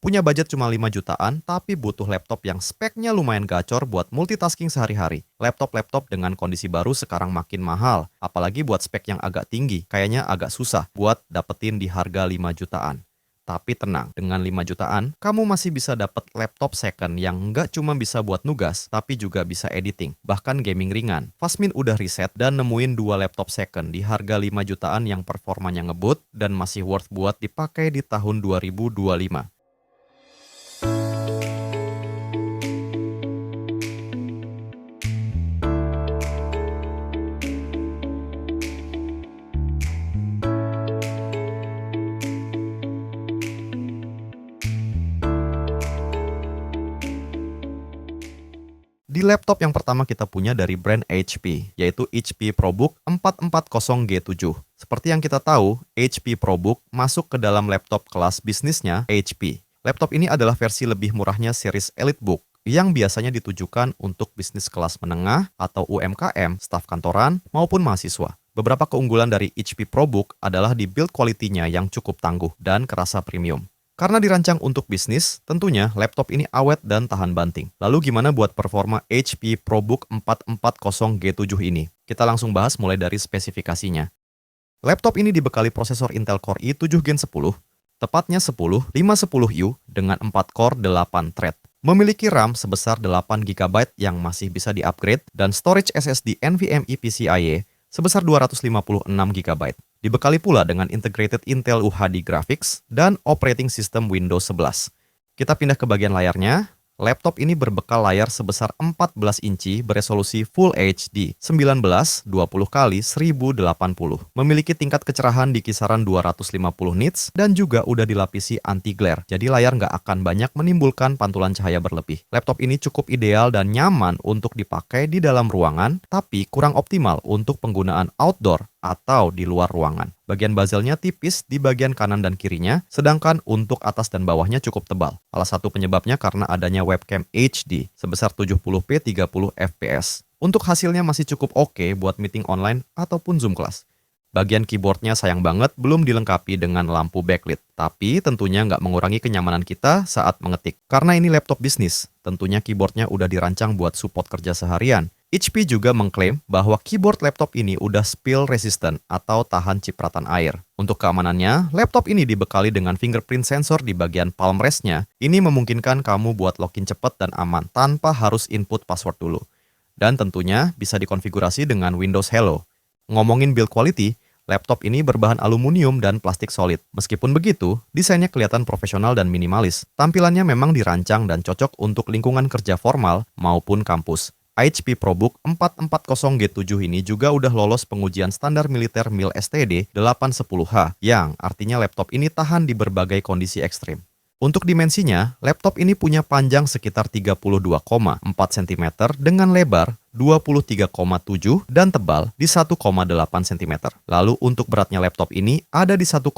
Punya budget cuma 5 jutaan, tapi butuh laptop yang speknya lumayan gacor buat multitasking sehari-hari. Laptop-laptop dengan kondisi baru sekarang makin mahal, apalagi buat spek yang agak tinggi, kayaknya agak susah buat dapetin di harga 5 jutaan. Tapi tenang, dengan 5 jutaan, kamu masih bisa dapet laptop second yang nggak cuma bisa buat nugas, tapi juga bisa editing, bahkan gaming ringan. Fasmin udah riset dan nemuin 2 laptop second di harga 5 jutaan yang performanya ngebut dan masih worth buat dipakai di tahun 2025. Di laptop yang pertama kita punya dari brand HP, yaitu HP ProBook 440G7. Seperti yang kita tahu, HP ProBook masuk ke dalam laptop kelas bisnisnya HP. Laptop ini adalah versi lebih murahnya series EliteBook, yang biasanya ditujukan untuk bisnis kelas menengah atau UMKM, staf kantoran, maupun mahasiswa. Beberapa keunggulan dari HP ProBook adalah di build quality-nya yang cukup tangguh dan kerasa premium. Karena dirancang untuk bisnis, tentunya laptop ini awet dan tahan banting. Lalu gimana buat performa HP ProBook 440G7 ini? Kita langsung bahas mulai dari spesifikasinya. Laptop ini dibekali prosesor Intel Core i7 Gen 10, tepatnya 10510U dengan 4 core 8 thread. Memiliki RAM sebesar 8 GB yang masih bisa di-upgrade dan storage SSD NVMe PCIe sebesar 256 GB. Dibekali pula dengan integrated Intel UHD graphics dan operating system Windows 11. Kita pindah ke bagian layarnya. Laptop ini berbekal layar sebesar 14 inci beresolusi Full HD 1920x1080. Memiliki tingkat kecerahan di kisaran 250 nits dan juga udah dilapisi anti-glare. Jadi layar nggak akan banyak menimbulkan pantulan cahaya berlebih. Laptop ini cukup ideal dan nyaman untuk dipakai di dalam ruangan, tapi kurang optimal untuk penggunaan outdoor atau di luar ruangan. Bagian bezelnya tipis di bagian kanan dan kirinya, sedangkan untuk atas dan bawahnya cukup tebal. Salah satu penyebabnya karena adanya webcam HD sebesar 70p 30 fps. Untuk hasilnya masih cukup oke buat meeting online ataupun Zoom kelas. Bagian keyboardnya sayang banget belum dilengkapi dengan lampu backlit, tapi tentunya nggak mengurangi kenyamanan kita saat mengetik. Karena ini laptop bisnis, tentunya keyboardnya udah dirancang buat support kerja seharian. HP juga mengklaim bahwa keyboard laptop ini udah spill resistant atau tahan cipratan air. Untuk keamanannya, laptop ini dibekali dengan fingerprint sensor di bagian palm rest-nya. Ini memungkinkan kamu buat login cepat dan aman tanpa harus input password dulu. Dan tentunya bisa dikonfigurasi dengan Windows Hello. Ngomongin build quality, laptop ini berbahan aluminium dan plastik solid. Meskipun begitu, desainnya kelihatan profesional dan minimalis. Tampilannya memang dirancang dan cocok untuk lingkungan kerja formal maupun kampus. HP ProBook 440G7 ini juga udah lolos pengujian standar militer MIL STD 810H, yang artinya laptop ini tahan di berbagai kondisi ekstrim. Untuk dimensinya, laptop ini punya panjang sekitar 32,4 cm dengan lebar 23,7 dan tebal di 1,8 cm. Lalu untuk beratnya laptop ini ada di 1,6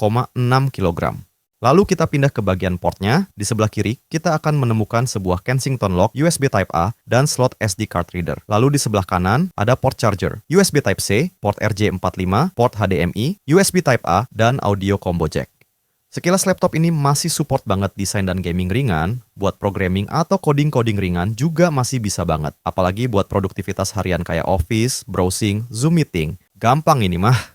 kg. Lalu kita pindah ke bagian portnya. Di sebelah kiri, kita akan menemukan sebuah Kensington lock USB Type-A dan slot SD card reader. Lalu di sebelah kanan, ada port charger, USB Type-C, port RJ45, port HDMI, USB Type-A, dan audio combo jack. Sekilas laptop ini masih support banget desain dan gaming ringan, buat programming atau coding-coding ringan juga masih bisa banget. Apalagi buat produktivitas harian kayak office, browsing, Zoom meeting. Gampang ini mah.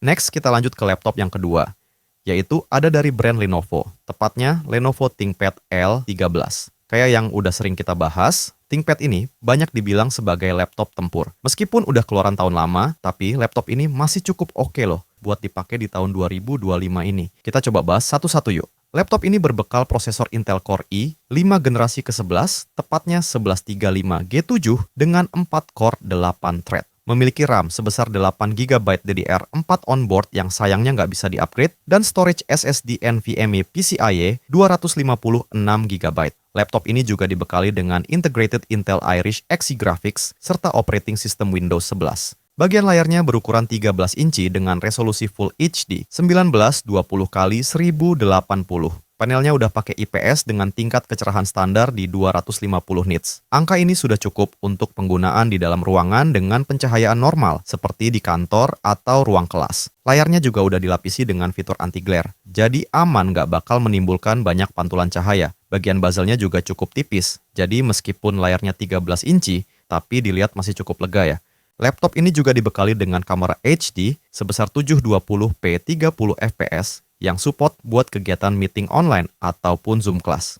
Next, kita lanjut ke laptop yang kedua, yaitu ada dari brand Lenovo, tepatnya Lenovo ThinkPad L13. Kayak yang udah sering kita bahas, ThinkPad ini banyak dibilang sebagai laptop tempur. Meskipun udah keluaran tahun lama, tapi laptop ini masih cukup oke loh buat dipakai di tahun 2025 ini. Kita coba bahas satu-satu yuk. Laptop ini berbekal prosesor Intel Core i 5 generasi ke-11, tepatnya 1135G7 dengan 4 core 8 thread. Memiliki RAM sebesar 8 GB DDR4 onboard yang sayangnya nggak bisa di-upgrade, dan storage SSD NVMe PCIe 256 GB. Laptop ini juga dibekali dengan integrated Intel Iris Xe graphics serta operating system Windows 11. Bagian layarnya berukuran 13 inci dengan resolusi Full HD 1920x1080. Panelnya udah pakai IPS dengan tingkat kecerahan standar di 250 nits. Angka ini sudah cukup untuk penggunaan di dalam ruangan dengan pencahayaan normal, seperti di kantor atau ruang kelas. Layarnya juga udah dilapisi dengan fitur anti-glare, jadi aman nggak bakal menimbulkan banyak pantulan cahaya. Bagian bezelnya juga cukup tipis, jadi meskipun layarnya 13 inci, tapi dilihat masih cukup lega ya. Laptop ini juga dibekali dengan kamera HD sebesar 720p 30 fps yang support buat kegiatan meeting online ataupun Zoom class.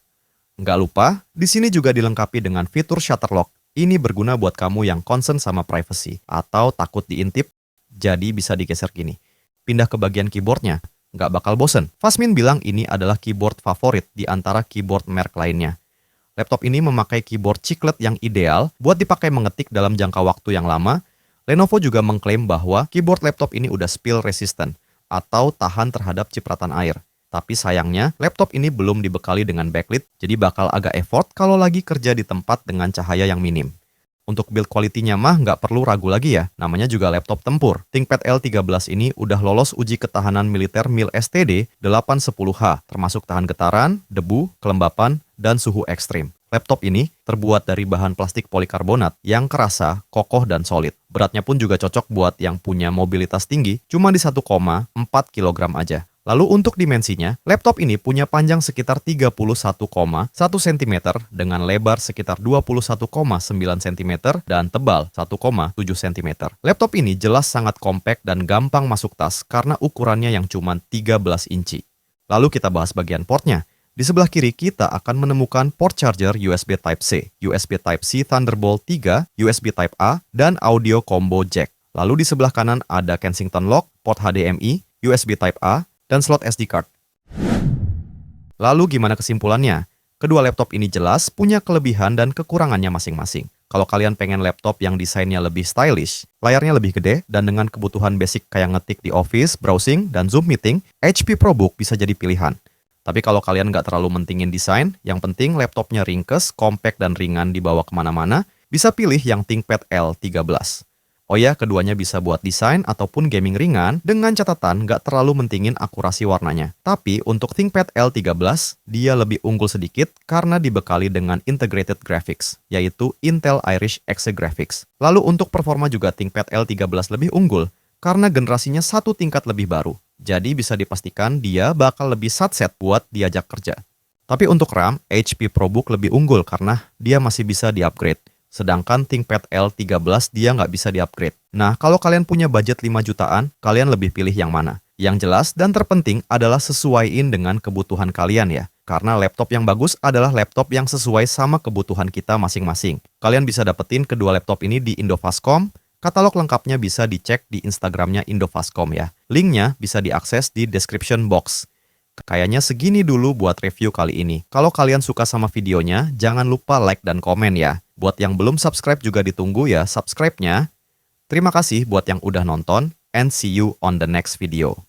Nggak lupa, di sini juga dilengkapi dengan fitur shutter lock. Ini berguna buat kamu yang concern sama privacy atau takut diintip, jadi bisa digeser gini. Pindah ke bagian keyboardnya, nggak bakal bosen. Fasmin bilang ini adalah keyboard favorit di antara keyboard merek lainnya. Laptop ini memakai keyboard chiclet yang ideal buat dipakai mengetik dalam jangka waktu yang lama. Lenovo juga mengklaim bahwa keyboard laptop ini udah spill resistant atau tahan terhadap cipratan air. Tapi sayangnya, laptop ini belum dibekali dengan backlit, jadi bakal agak effort kalau lagi kerja di tempat dengan cahaya yang minim. Untuk build quality-nya mah nggak perlu ragu lagi ya, namanya juga laptop tempur. ThinkPad L13 ini udah lolos uji ketahanan militer MIL STD 810H, termasuk tahan getaran, debu, kelembapan, dan suhu ekstrim. Laptop ini terbuat dari bahan plastik polikarbonat yang kerasa, kokoh, dan solid. Beratnya pun juga cocok buat yang punya mobilitas tinggi, cuma di 1,4 kg aja. Lalu untuk dimensinya, laptop ini punya panjang sekitar 31,1 cm dengan lebar sekitar 21,9 cm dan tebal 1,7 cm. Laptop ini jelas sangat compact dan gampang masuk tas karena ukurannya yang cuma 13 inci. Lalu kita bahas bagian portnya. Di sebelah kiri kita akan menemukan port charger USB Type-C, USB Type-C Thunderbolt 3, USB Type-A, dan audio combo jack. Lalu di sebelah kanan ada Kensington lock, port HDMI, USB Type-A, dan slot SD card. Lalu gimana kesimpulannya? Kedua laptop ini jelas punya kelebihan dan kekurangannya masing-masing. Kalau kalian pengen laptop yang desainnya lebih stylish, layarnya lebih gede, dan dengan kebutuhan basic kayak ngetik di office, browsing, dan Zoom meeting, HP ProBook bisa jadi pilihan. Tapi kalau kalian nggak terlalu mentingin desain, yang penting laptopnya ringkes, compact, dan ringan dibawa kemana-mana, bisa pilih yang ThinkPad L13. Oh ya, keduanya bisa buat desain ataupun gaming ringan dengan catatan nggak terlalu mentingin akurasi warnanya. Tapi untuk ThinkPad L13, dia lebih unggul sedikit karena dibekali dengan integrated graphics, yaitu Intel Iris Xe Graphics. Lalu untuk performa juga ThinkPad L13 lebih unggul karena generasinya satu tingkat lebih baru. Jadi bisa dipastikan dia bakal lebih satset buat diajak kerja. Tapi untuk RAM, HP ProBook lebih unggul karena dia masih bisa di-upgrade. Sedangkan ThinkPad L13 dia nggak bisa di-upgrade. Nah, kalau kalian punya budget 5 jutaan, kalian lebih pilih yang mana? Yang jelas dan terpenting adalah sesuaiin dengan kebutuhan kalian ya. Karena laptop yang bagus adalah laptop yang sesuai sama kebutuhan kita masing-masing. Kalian bisa dapetin kedua laptop ini di Indofastcom. Katalog lengkapnya bisa dicek di Instagramnya Indofastcom ya. Linknya bisa diakses di description box. Kayaknya segini dulu buat review kali ini. Kalau kalian suka sama videonya, jangan lupa like dan komen ya. Buat yang belum subscribe juga ditunggu ya subscribe-nya. Terima kasih buat yang udah nonton, and see you on the next video.